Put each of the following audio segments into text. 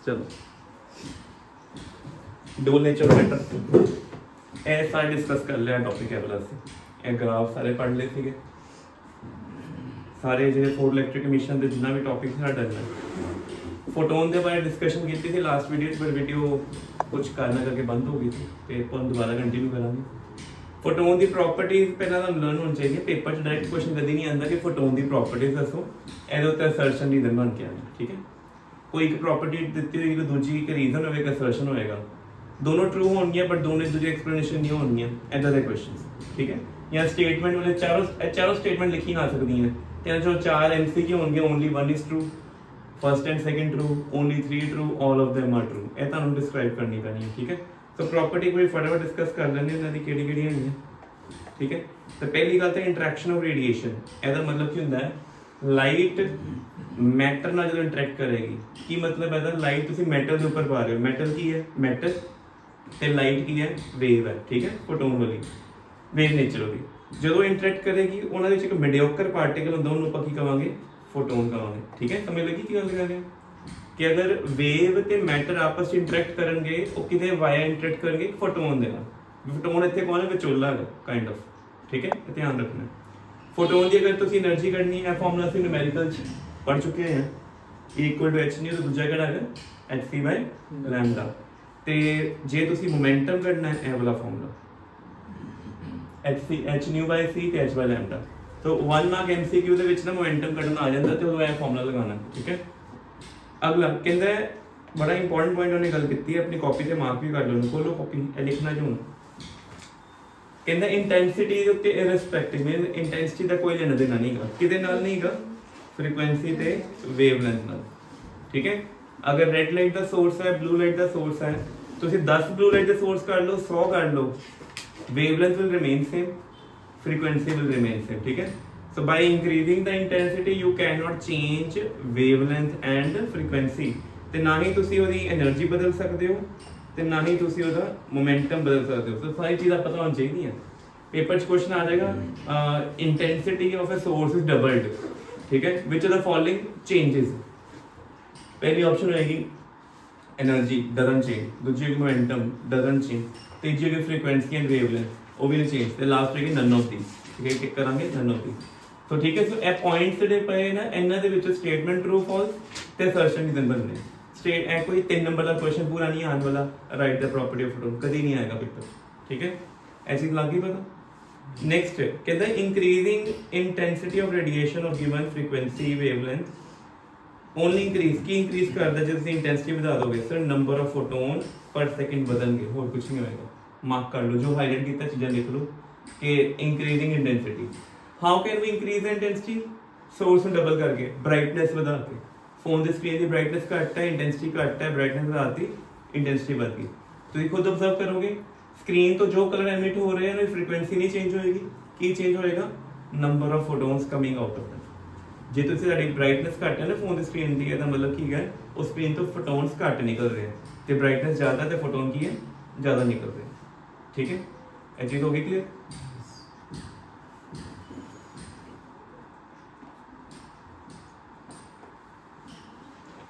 चलो double nature of matter ए सारे discuss कर लिया टॉपिक है वाला से ए ग्राफ सारे पढ़ ले थे सारे जो फोटो इलेक्ट्रिक एमिशन के जितना भी टॉपिक था डरना फोटोन के बारे डिस्कशन की थी लास्ट वीडियो पर वीडियो कुछ कारण करके बंद हो गई थी पेपर हम दोबारा कंटिन्यू करेंगे फोटोन की प्रॉपर्टीज पहला तो लर्न होनी चाहिए पेपर डायरेक्ट क्वेश्चन कभी नहीं आता कि फोटोन की प्रॉपर्टीज दसो ए असर्शन रीजन बन के आना ठीक है कोई एक प्रॉपर्टी दी हुई तो दूजी एक रीजन होगा असर्शन होएगा दोनों ट्रू होंगे बट दोनों दूसरी एक्सप्लेनेशन नहीं होंगी इदा के क्वेश्चन ठीक है या स्टेटमेंट वाले चारों स्टेटमेंट लिखी ना सकती हैं जो 4 MCQ होंगे only 1 is true first and second true only 3 true all of them are true ये तुहानू डिस्क्राइब करनी पैनी है ठीक है तो प्रॉपर्टी कोई फटाफट डिस्कस कर लेंगे इन्हां दी किहड़ी-किहड़ी है ठीक है तो पहली गल तो इंटरैक्शन ऑफ रेडिएशन एदा मतलब की हुंदा है लाइट मैटर नाल जो इंटरैक्ट करेगी की मतलब है लाइट तुसी मेटल के ऊपर पा रहे हो मेटल की है मेटल ते लाइट की है वेव है ठीक है फोटोन वाली वेव नेचर होगी जो इंटरैक्ट करेगी उन्होंने एक मीडियोकर पार्टिकल होंगे उन्होंने ਆਪਾਂ ਕੀ ਕਵਾਂਗੇ फोटोन कहांगे ठीक है समझ लगी की गल कर रहे हैं कि अगर वेव ते मैटर आपस में इंटरैक्ट करेंगे वो किदे वाया इंटरैक्ट करेंगे फोटोन दे नाल फोटोन इत्थे कौन है विचोला है काइंड ऑफ ठीक है ध्यान रखना फोटोन की अगर तुसी एनर्जी कढनी है फार्मूला ਅਸੀਂ न्यूमेरिकल पढ़ चुके हैं इक्वल टू h न्यू तो दूसरा किहड़ा है hc/λ ते जे तुसी मोमेंटम कढना है ए वाला formula h nu by c ते h/λ तो 1 मार्क MCQ ਦੇ ਵਿੱਚ ਨਾ ਮੋਮੈਂਟਮ ਕੱਢਣਾ ਆ ਜਾਂਦਾ ਤੇ ਉਹ ਇਹ ਫਾਰਮੂਲਾ ਲਗਾਉਣਾ ਠੀਕ ਹੈ ਅਗਲਾ ਕਹਿੰਦਾ ਬੜਾ ਇੰਪੋਰਟੈਂਟ ਪੁਆਇੰਟ ਉਹਨੇ ਗੱਲ ਕੀਤੀ ਹੈ ਆਪਣੀ ਕਾਪੀ ਤੇ ਮਾਰਕ ਵੀ ਕਰ ਲਓ ਖੋਲੋ ਕਾਪੀ ਇਹ ਲਿਖਣਾ ਜੂਨ ਕਹਿੰਦਾ ਇੰਟੈਂਸਿਟੀ ਦੇ ਉੱਤੇ ਇਰਰਿਸਪੈਕਟਿਵ ਮੀਨ ਇੰਟੈਂਸਿਟੀ ਦਾ ਕੋਈ ਲੈਣਾ ਦੇਣਾ ਨਹੀਂਗਾ ਕਿਹਦੇ ਨਾਲ ਨਹੀਂਗਾ ਫ੍ਰੀਕੁਐਂਸੀ ਤੇ ਵੇਵਲੈਂਥ ਨਾਲ ਠੀਕ ਹੈ ਅਗਰ ਰੈਡ ਲਾਈਟ ਦਾ ਸੋਰਸ ਹੈ ਬਲੂ ਲਾਈਟ ਦਾ ਸੋਰਸ ਹੈ ਤੁਸੀਂ 10 ਬਲੂ ਲਾਈਟ ਦੇ ਸੋਰਸ ਕੱਢ ਲਓ 100 ਕੱਢ ਲਓ wavelength will remain same frequency will remain same ठीक है so by increasing the intensity you cannot change wavelength and frequency ਤੇ ਨਾ ਹੀ ਤੁਸੀਂ ਉਹਦੀ એનર્ਜੀ ਬਦਲ ਸਕਦੇ ਹੋ ਤੇ ਨਾ ਹੀ ਤੁਸੀਂ ਉਹਦਾ ਮੋਮੈਂਟਮ ਬਦਲ ਸਕਦੇ ਹੋ ਸੋ ਸਾਰੀ ਚੀਜ਼ਾਂ ਪਤਾ ਹੋਣੀ ਚਾਹੀਦੀਆਂ ਪੇਪਰ 'ਚ ਕੁਐਸਚਨ ਆ ਜਾਏਗਾ intensity of a source is doubled ਠੀਕ ਹੈ which are the following changes पहली ऑप्शन रहेगी एनर्जी doesn't change दूसरी होगी मोमेंटम doesn't change तीसरी होगी फ्रीक्वेंसी एंड वेवलेंथ वो भी नहीं चेंज ते लास्ट रहेगी नन ऑफ दीस ठीक है टिक करांगे नन ऑफ दीस तो ठीक है सो ए पॉइंट्स ਜਿਹੜੇ ਪਏ ਨਾ ਇਹਨਾਂ ਦੇ ਵਿੱਚ ਸਟੇਟਮੈਂਟ ਟਰੂ ਫਾਲਸ ਤੇ ਅਸਰਸ਼ਨ ਕਿਦਾਂ ਬਣਨੇ ਸਟੇਟ ਐ ਕੋਈ 3 ਨੰਬਰ ਦਾ ਕੁਐਸਚਨ ਪੂਰਾ ਨਹੀਂ ਆਉਣ ਵਾਲਾ right the property of photon ਕਦੀ ਨਹੀਂ ਆਏਗਾ ਪੇਪਰ ਠੀਕ ਹੈ ਐਸੀ ਲੱਗ ਗਈ ਪਤਾ ਨੈਕਸਟ ਕਹਿੰਦਾ increasing intensity of radiation of given frequency wavelength only increase की इंक्रीज करता है जब इंटेंसिटी बढ़ा दोगे sir number of photon per second बदलेंगे और कुछ नहीं होएगा मार्क कर लो जो हाईलाइट किया चीज़ें लिख लो कि increasing intensity how can we increase intensity source में डबल करके ब्राइटनेस बढ़ा के फोन की स्क्रीन की ब्राइटनेस घट है इंटेंसिटी घट है ब्राइटनेस बढ़ाती इंटेंसिटी बढ़ गई तो ये खुद ऑब्जर्व करोगे स्क्रीन तो जो कलर एमिट हो रहे हैं फ्रीक्वेंसी नहीं चेंज होएगी की चेंज होएगा number of photons coming out of that जे तुसी साडी ब्राइटनेस घट है ना फोन की स्क्रीन की है मतलब की है उस स्क्रीन तो फोटोन्स घट निकल रहे हैं तो ब्राइटनेस ज़्यादा तो फोटोन की है ज़्यादा निकल रहे हैं ठीक है ये चीज़ होगी clear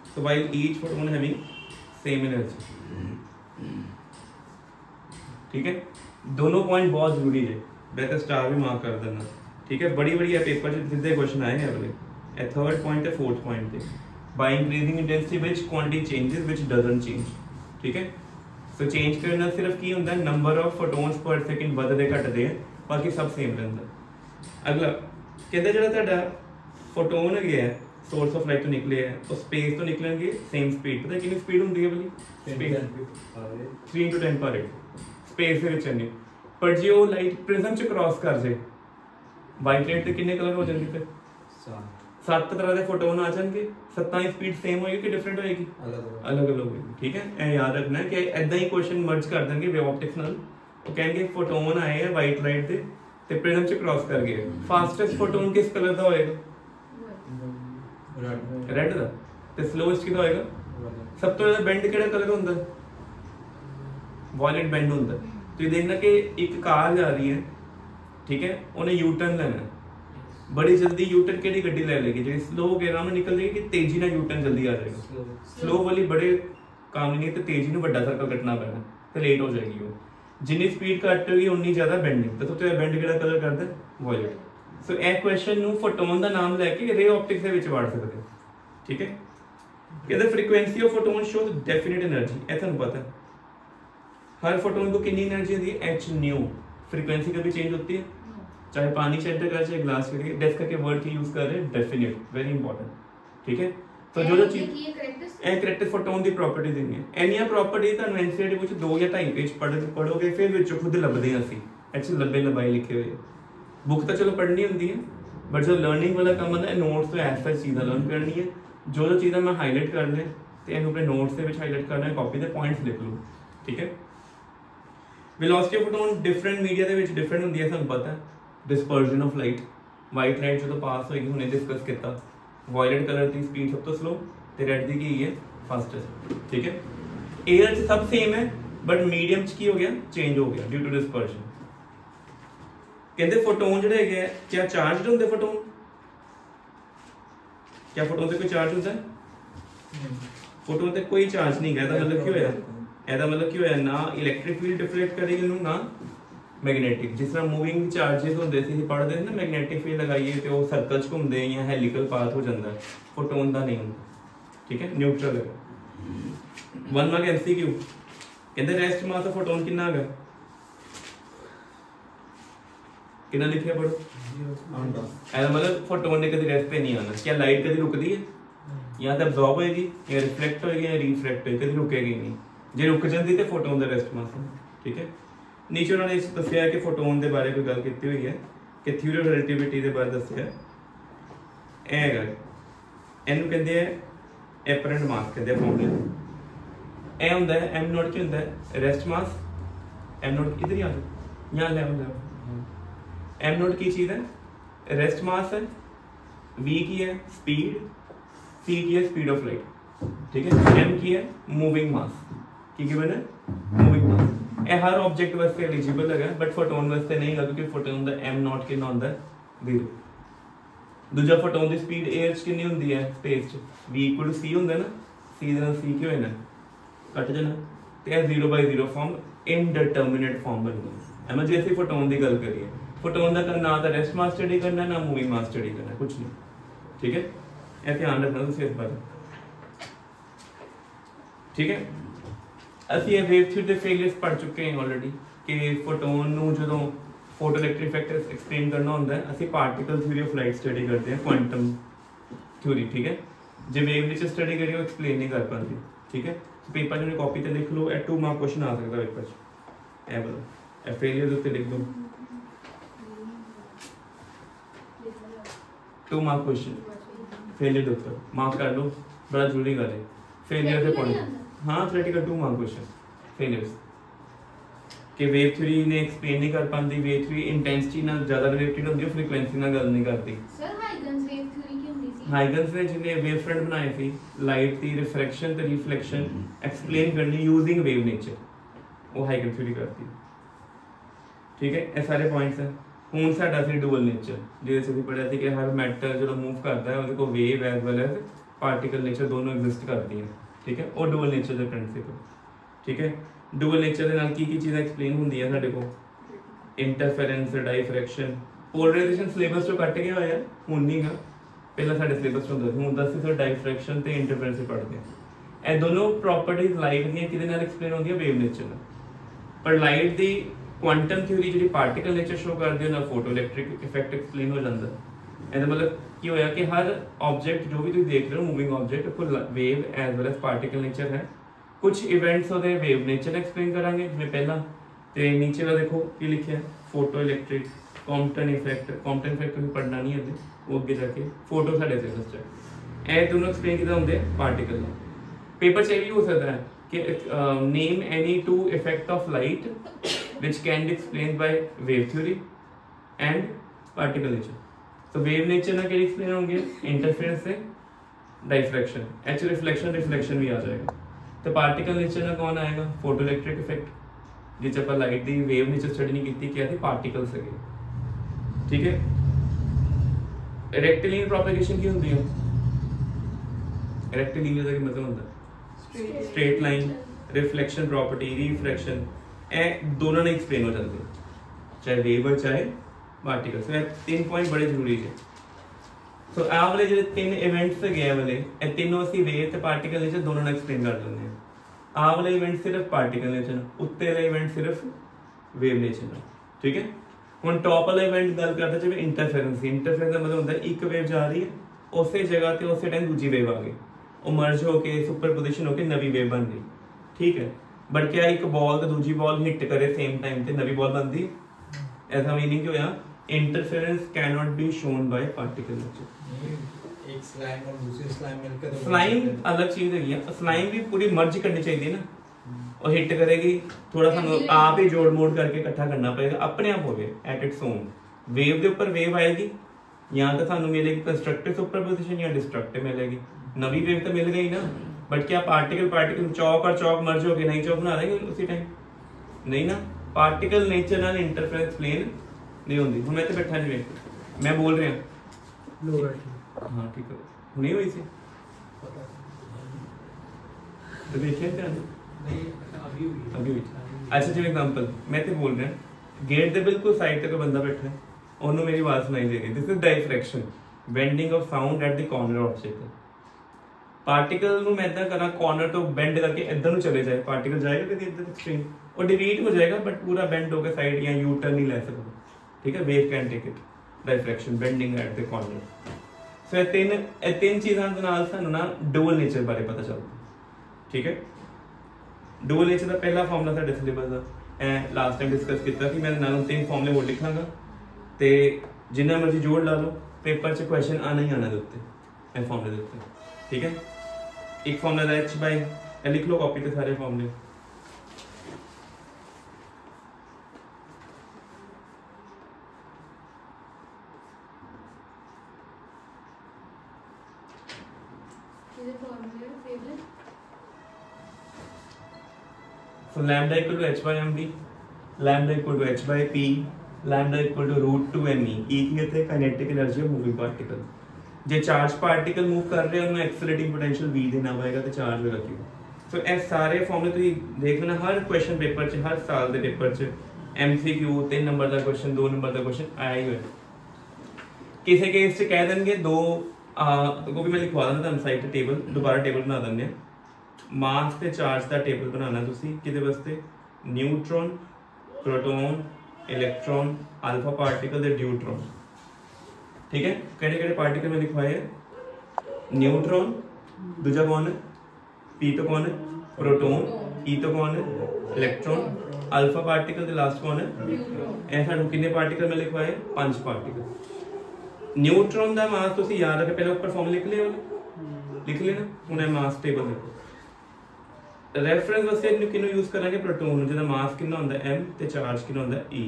so while each photon having same energy ठीक है दोनों पॉइंट बहुत जरूरी है बेहतर स्टार भी मार्क कर देना ठीक है बड़ी बड़ी पेपर सीधे क्वेश्चन आए हैं अगले ए थर्ड पॉइंट है फोर्थ पॉइंट है by increasing intensity which quantity changes which doesn't change ठीक है सो चेंज करना सिर्फ की होंदा है नंबर ऑफ फोटोन्स पर सेकंड बढ़दे घटदे हैं बाकी सब सेम रहंदा अगला कहंदा जेड़ा तुहाडा फोटोन है सोर्स ऑफ लाइट तो निकले है तो स्पेस तो निकलेंगे सेम स्पीड पता कितनी स्पीड होंदी है वाली 3 into 10 पर 8 स्पेस ਦੇ ਵਿੱਚ ਨਹੀਂ पर जे वो लाइट प्रिज्म च क्रॉस कर जाए वाइट लाइट ਤੇ ਕਿੰਨੇ ਕਲਰ ਹੋ ਜਾਣਗੇ ਫਿਰ 7 तरह के फोटोन आ जाएंगे 7 की स्पीड सेम होएगी कि डिफरेंट होएगी अलग अलग होएगी ठीक है ए याद रखना है कि ऐदा ही क्वेश्चन मर्ज कर देंगे वेव ऑप्टिक्स नाल वो कहेंगे फोटोन आए हैं वाइट लाइट दे ते प्रिज्म च क्रॉस कर गए फास्टेस्ट फोटोन किस कलर का होएगा रेड दा ते स्लोएस्ट किदा होएगा सब तो ज्यादा बेंड किहड़ा कलर होंदा वायलेट बेंड होंदा तो ये देखना कि एक कार जा रही है ठीक है उन्हें यू टर्न लेना है बड़ी जल्दी यू टर्न केड़ी गड्डी ले लेगी जो स्लो के आराम निकल जाएगी कि तेजी ना यू टर्न जल्दी आ जाएगा स्लो वाली बड़े काम नहीं तो तेजी में बड़ा सर्कल कटना पैना तो लेट हो जाएगी वो जिनी स्पीड घट होगी उन्नी ज़्यादा बेंडिंग तो सबसे बेंड किहड़ा कलर करता है वायलेट सो ए क्वेश्चन नू फोटोन का नाम लैके रे ऑप्टिक्स के विच वड़ सकते ठीक है कहते frequency of photon shows definite energy ए तुहानू पता है हर फोटोन को कितनी एनर्जी होती है एच न्यू फ्रीक्वेंसी कभी चेंज होती है चाहे पानी से एंटर करे चाहे ग्लास से डेस्क के वर्ड की यूज कर रहे हैं डेफिनेट वेरी इंपॉर्टेंट ठीक है तो जो चीज ए करेक्ट फोटोन की प्रॉपर्टी देनी है एनिया प्रॉपर्टी ਤੁਹਾਨੂੰ एनसीईआरटी कुछ 2 या 2.5 पेज पढ़ोगे फिर ਵਿੱਚੋਂ खुद ਲੱਭਦੇ ਹਾਂ ਅਸੀਂ ਐਕਚੁਅਲੀ ਲੱਭੇ ਲੰਬਾਈ ਲਿਖੇ ਹੋਏ बुक तो चलो पढ़नी होती है बट जो लर्निंग वाला काम होता है नोट्स तो ऐसा चीज़ लर्न करनी है जो चीज़ें मैं हाईलाइट कर लें तो इन अपने नोट्स के हाईलाइट करना है कॉपी के पॉइंट्स लिख लो ठीक है velocity of photon different media के डिफरेंट होती है सानू पता है dispersion of light white light जो पास होगी हमने डिस्कस किया वायलेट कलर की स्पीड सब तो स्लो तो रेड की है फास्टेस्ट ठीक है एयर सब सेम है बट मीडियम की हो गया चेंज हो गया ड्यू टू डिस्पर्जन कहते फोटोन जो है क्या चार्ज होंगे फोटोन क्या फोटोन से कोई चार्ज होता है फोटोन से कोई चार्ज नहीं है मतलब क्यों है ऐसा मतलब क्यों है ना इलेक्ट्रिक फील्ड डिफ्लेक्ट करेगी ना मैग्नेटिक जिस तरह मूविंग चार्जेस होंगे सी पढ़ते ना मैग्नेटिक फील्ड लगाइए तो सर्कल घूमते हैं या हेलिकल पाथ हो जाता है फोटोन का नहीं होता ठीक है न्यूट्रल है 1 मार्क MCQ कहते रेस्ट मास ऑफ फोटोन कितना है कितना लिखिया पढ़ो ऐसा मतलब फोटोन ने कभी रेस्ट पे नहीं आना क्या लाइट कभी रुकती है या तो एब्जॉर्ब होएगी या रिफ्लेक्ट होएगी या रिफ्लेक्ट होएगी कभी रुकेगी नहीं जे रुक जाती तो फोटोन का रेस्ट मास ठीक है नीचे उन्होंने इस दसिया कि फोटोन के बारे कोई गल की हुई है कि थ्योरी ऑफ रिलेटिविटी के बारे दसिया इनू कहते हैं एपरेंट मास कहते हैं फॉर्मूले ए होंदा है एम नॉट की होंदा है रेस्ट मास एम नॉट इधर ही आ जाओ यहाँ ले एम नॉट की चीज है रेस्ट मास है वी की है स्पीड सी की है स्पीड ऑफ लाइट ठीक है एम की है मूविंग मास की गिवन है मूविंग मास ए हर ऑब्जेक्ट वास्ते एलिजिबल है बट फोटोन वास्ते नहीं है क्योंकि फोटोन दा एम नॉट कितना होंदा है 0 दूजा फोटोन दी स्पीड एयर च कितनी होंदी है स्पेस च v इक्वल टू c होंदा ना c दा c क्यों है ना कट जाना ते 0/0 फॉर्म इनडिटरमिनेट फॉर्म बन गई एम जैसे फोटोन दी गल करिए फोटोन का ना तो रेस्ट मास स्टडी करना ना मूविंग मास स्टडी करना कुछ नहीं ठीक है ये ध्यान रखना तुम इस बारे ठीक है ਅਸੀਂ ਇਹ ਵੇਵ ਥਿਊਰੀ ਦੇ ਫੇਲਿਅਰਸ ਪੜ ਚੁੱਕੇ ਹਾਂ ਆਲਰੇਡੀ ਕਿ ਫੋਟੋਨ ਨੂੰ ਜਦੋਂ ਫੋਟੋ ਇਲੈਕਟ੍ਰਿਕ ਇਫੈਕਟ ਐਕਸਪਲੇਨ ਕਰਨਾ ਹੁੰਦਾ ਹੈ ਅਸੀਂ particle theory of light study ਕਰਦੇ ਹਾਂ ਕੁਆਂਟਮ ਥਿਊਰੀ ਠੀਕ ਹੈ ਜੇ ਵੇਵ ਵਿੱਚ ਸਟੱਡੀ ਕਰੀਏ ਉਹ ਐਕਸਪਲੇਨ ਨਹੀਂ ਕਰ ਪਾਉਂਦੇ ਠੀਕ ਹੈ ਪੇਪਰ ਨੂੰ ਕਾਪੀ ਤੇ ਲਿਖ ਲਓ ਇਹ 2 ਮਾਰਕ ਕੁਐਸਚਨ ਆ ਸਕਦਾ ਪੇਪਰ 'ਚ ਇਹ ਬੋਲੋ ਇਹ ਫੇਲਿਅਰ ਦੇ ਉੱਤੇ ਲਿਖ ਦੋ 2 ਮਾਰਕ ਕੁਐਸਚਨ ਫੇਲਿਅਰ ਦੇ ਉੱਤੇ ਮਾਰਕ ਕਰ ਲਓ ਬੜਾ ਜ਼ਰੂਰੀ ਗੱਲ ਹੈ ਫੇਲਿਅਰ ਦੇ ਪੁਆਇੰਟ हाँ थ्योरेटिकल 2 मार्क क्वेश्चन फेलियर्स कि वेव थ्योरी ने एक्सप्लेन नहीं कर पाती वेव थ्योरी इंटेंसिटी ना ज्यादा रिलेटेड होती है फ्रीक्वेंसी ना गल नहीं करती सर हाइगन्स वेव थ्योरी की होती थी हाइगन्स ने जिन्हें वेव फ्रंट बनाए थी लाइट दी रिफ्रैक्शन ते रिफ्लेक्शन एक्सप्लेन करनी यूजिंग वेव नेचर वो हाइगन थ्योरी करती ठीक है ये सारे पॉइंट्स हैं हुण साडा सी डुअल नेचर जिहदे च पढ़िया थी कि हर मैटर जो मूव करता है उसदे कोल wave as well as particle nature दोनों एग्जिस्ट करती हैं ठीक है और डुअल नेचर का प्रिंसिपल ठीक है डुअल नेचर के नाल की चीज़ एक्सप्लेन होंदी है साडे को इंटरफेरेंस डाइफ्रैक्शन पोलराइजेशन सिलेबस चो कट गया होया हुण नहीं गा पहला साडे सिलेबस होंदा सी हुण दस सिर्फ डाइफ्रैक्शन ते इंटरफेरेंस पढ़ते हैं ए दोनों प्रॉपर्टीज लाइट दी किदे नाल एक्सप्लेन होंदी है वेव नेचर नाल पर लाइट दी क्वांटम थ्योरी जिहड़ी पार्टिकल नेचर शो करदी है ना फोटो इलेक्ट्रिक इफेक्ट एक्सप्लेन हो जांदा ਇਹਦਾ मतलब ਕੀ ਹੋਇਆ ਕਿ ਹਰ ऑब्जेक्ट जो भी तुम देख रहे हो मूविंग ऑब्जेक्ट को wave as well as particle nature है कुछ इवेंट्स होते वेव नेचर एक्सप्लेन करांगे जिवें पहला ते नीचे वाला देखो की लिखा है फोटो इलेक्ट्रिक कॉम्पटन इफेक्ट भी पढ़ना नहीं है वो अगे जाके फोटो साडे सिलेबस च ए दोनों एक्सप्लेन किदा होंदे पार्टिकल पेपर च भी हो सकता है कि name any 2 effect of light which can be explained by wave theory and particle nature तो वेव नेचर ना केड़ी एक्सप्लेन होंगे इंटरफेरेंस से डाइफ्रैक्शन एच रिफ्लेक्शन भी आ जाएगा तो पार्टिकल नेचर ना कौन आएगा फोटो इलेक्ट्रिक इफेक्ट जिस पर लाइट दी वेव नेचर स्टडी नहीं की क्या थी पार्टिकल से ठीक है रेक्टिलिनियर प्रोपेगेशन की होंदी है रेक्टिलिनियर का मतलब होता है straight line, reflection property, refraction, ए दोनों ने एक्सप्लेन हो जाते हैं, चाहे वेव हो चाहे पार्टिकल। सो 3 पॉइंट बड़े जरूरी है। सो आ वाले जो 3 इवेंट्स गए वाले ए तीनों असी वेव ते पार्टिकल नेचर दोनों ने एक्सप्लेन कर लेंगे। आ वाला इवेंट सिर्फ पार्टिकल नेचर, उत्ते वाला इवेंट सिर्फ वेव नेचर, ठीक है। हुण टॉप वाला इवेंट गल करते जिवें इंटरफेरेंस। इंटरफेरेंस का मतलब होता है एक वेव जा रही है, उस जगह ते उस टाइम दूजी वेव आ गई, वो मर्ज होके सुपरपोजिशन होके नवी वेव बन गई, ठीक है। बट क्या एक बॉल तो दूजी बॉल हिट करे सेम टाइम ते नवी बॉल बनती, ऐसा मीनिंग होया interference can not be shown by particle nature. एक स्लाइम और दूसरी स्लाइम मिलकर तो स्लाइम अलग चीज है, स्लाइम भी पूरी मर्ज करनी चाहिए ना, और हिट करेगी थोड़ा सा आप ही जोड़ मोड़ करके इकट्ठा करना पड़ेगा, अपने आप हो गए एट इट्स ओन। वेव के ऊपर वेव आएगी, यहाँ तो सानू मिलेगी कंस्ट्रक्टिव सुपरपोजिशन या डिस्ट्रक्टिव मिलेगी, नवी वेव तो मिल गई ना। बट क्या पार्टिकल पार्टिकल चौक और चौक मर्ज हो गए, नहीं चौक बना देंगे उसी टाइम, नहीं ना। पार्टिकल नेचर नाल इंटरफेरेंस प्लेन नहीं होंगी। हुण मैं तो बैठा जिवें मैं बोल रहा हाँ ठीक है, हुणे हुई सी तो देखिए ध्यान अभी हुई। अच्छा जिवें एग्जांपल मैं तो बोल रहा गेट दे बिल्कुल साइड ते कोई बंदा बैठा है, ओनू मेरी आवाज सुनाई देगी। This is diffraction, bending of sound eight the corner of object. Particle ਨੂੰ मैं इदा करा कॉर्नर तो बेंड करके इधर ਨੂੰ चले जाए, पार्टिकल जाएगा कभी इधर एक्सट्रीम और डिवीट हो जाएगा, बट पूरा बेंड होकर साइड या यू टर्न नहीं ले सकता, ठीक है। Wave can take it, diffraction, bending at the corner. So ये तीन चीज़ां दे नाल सानू ना डुअल नेचर बारे पता चलदा, ठीक है। डुअल नेचर का पहला फॉर्मूला साडे सिलेबस दा ए लास्ट टाइम डिस्कस किया कि मैं नाल 3 फॉर्मूले होर लिखांगा ते जिन्ना मर्जी जोड़ ला लो, पेपर च क्वेश्चन आना ही आना दे उत्ते ए फॉर्मूले दे उत्ते, ठीक है। एक फॉर्मूला h बाय लिख लो कॉपी पे सारे फॉर्मूले। So lambda equal to h by mv, lambda equal to h by p, lambda equal to root 2 me। E की होती है kinetic energy of moving particle. J charge particle move कर रहे हैं उन्हें एक्सेलरेटिंग पोटेंशियल v देना पड़ेगा तो चार्ज होगा q। सो ए सारे फॉर्मूले तुम देख लेना हर क्वेश्चन पेपर च, हर साल के पेपर च MCQ 3 नंबर का क्वेश्चन 2 नंबर का क्वेश्चन आया ही है। किसी केस च कह देंगे दो को भी मैं लिखवा देना तुम साइड टेबल, दोबारा टेबल बना देंगे। मास ते चार्ज का टेबल बनाना तुसी किदे वास्ते, neutron, proton, electron, alpha particle ते ड्यूट्रॉन, ठीक है। केड़े केड़े पार्टिकल में लिखवाए है, न्यूट्रॉन, दूजा कौन है पी तो कौन है प्रोटॉन, ई तो कौन है इलेक्ट्रॉन, अल्फा पार्टिकल ते लास्ट कौन है ऐसा कितने पार्टिकल में लिखवाए 5 पार्टिकल। न्यूट्रॉन का मास तुसी याद रखे, पहले ऊपर फॉर्मूला लिख लेना, हुणे मास टेबल देखो। रेफरेंस वास्ते इन्हू किन्नू यूज करांगे प्रोटॉन, जिहदा मास कितना होंदा m ते चार्ज कितना होंदा e,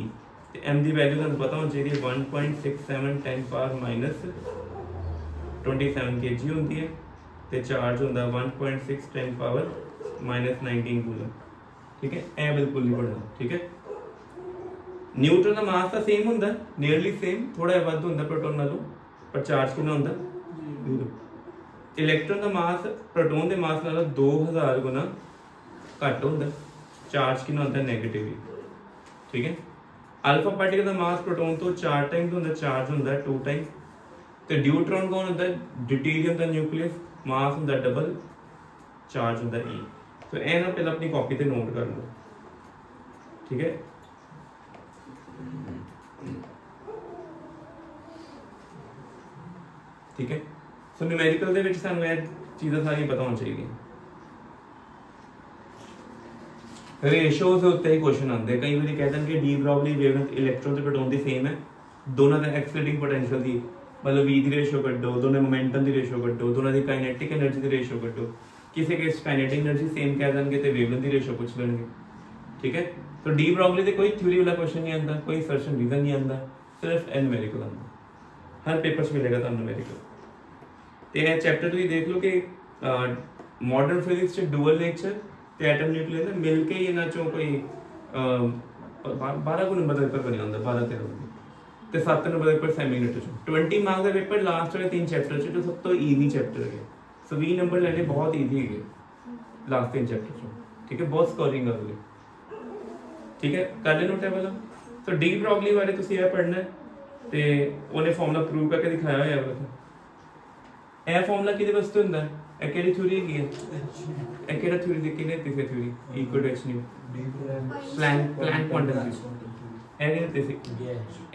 ते m दी वैल्यू तुहानू पता होनी चाहिए 1.67 10 पावर माइनस 27 kg होंदी है, ते चार्ज होंदा 1.6 10 पावर माइनस 19 कूलम, ठीक है। ए बिल्कुल नहीं पढ़ना, ठीक है। न्यूट्रॉन का मास तो सेम होंदा, नियरली सेम, थोड़ा वध होंदा प्रोटॉन नालों, पर चार्ज कितना होंदा 0। इलेक्ट्रॉन का मास प्रोटॉन के मास नालों 2000 गुना घट होंदा, चार्ज कितना होंदा नेगेटिव, ठीक है। अल्फा पार्टिकल का मास प्रोटॉन तो 4 टाइम्स होंदा, चार्ज होंदा 2 टाइम्स। तो ड्यूट्रॉन कौन होंदा, ड्यूटेरियम का न्यूक्लियस, मास होंदा डबल, चार्ज होंदा e। तो ए ना पहले अपनी कॉपी पे नोट कर लो, ठीक है। ठीक है। सो न्यूमेरिकल दे विच सानू ये चीज़ां सारियां पता होनी चाहिए। रेशोज उत्ते ही क्वेश्चन आते, कई बार कहते हैं कि डी ब्रॉगली वेवलेंथ इलेक्ट्रॉन ते प्रोटॉन दी सेम है, दोनों दा एक्सीलरेटिंग पोटेंशियल दी मतलब v दी रेशो कड्डो, दोनों मोमेंटम दी रेशो कड्डो, दोनों दी काइनेटिक एनर्जी दी रेशो कड्डो। किसी केस काइनेटिक एनर्जी सेम कह देंगे तो वेवलेंथ दी रेशो पूछ लेंगे, ठीक है। तो डी ब्रॉगली ते कोई थ्योरी वाला क्वेश्चन नहीं आता, कोई सर्शन रीजन नहीं आता, सिर्फ न्यूमेरिकल आता, हर पेपर से मिलेगा तुहानू न्यूमेरिकल। तो यह चैप्टर तुम देख लो कि मॉडर्न फिजिक्स डुअल नेचर तो एटम न्यूक्लियर मिल के ही इन्होंने चो कोई 12 को नंबर का पेपर बने आता, 12-13 तो 7 नंबर का पेपर सैमी यूनिट चो 20 मार्क्स का पेपर लास्ट वाले 3 चैप्टर जो सब तो ईजी चैप्टर है। सो 20 नंबर लेने बहुत ईजी है, लास्ट 3 चैप्टर चो, ठीक है, बहुत स्कोरिंग अगली, ठीक है, कर ले नोट है वाला। तो डी ब्रॉगली बारे ਤੁਸੀਂ ਇਹ ਪੜ੍ਹਨਾ ਹੈ ਤੇ ਉਹਨੇ ਫਾਰਮੂਲਾ ਪ੍ਰੂਵ ਕਰਕੇ ਦਿਖਾਇਆ ਹੋਇਆ ਹੈ। ਇਹ ਫਾਰਮੂਲਾ ਕਿਹਦੇ ਵਾਸਤੇ ਹੁੰਦਾ ਹੈ? ਇਹ ਕਿਹੜੀ ਥਿਊਰੀ ਹੈਗੀ ਹੈ? ਇਹ ਕਿਹੜਾ ਥਿਊਰੀ ਦੀ ਕਿਹਨੇ ਦਿੱਤੀ ਸੀ ਥਿਊਰੀ ਇਕੁਅਲ ਟੂ h ਨਿਊ ਪਲੈਂਕ ਕੁਆਂਟਮ ਥਿਊਰੀ ਇਹ ਦਿੱਤੀ ਸੀ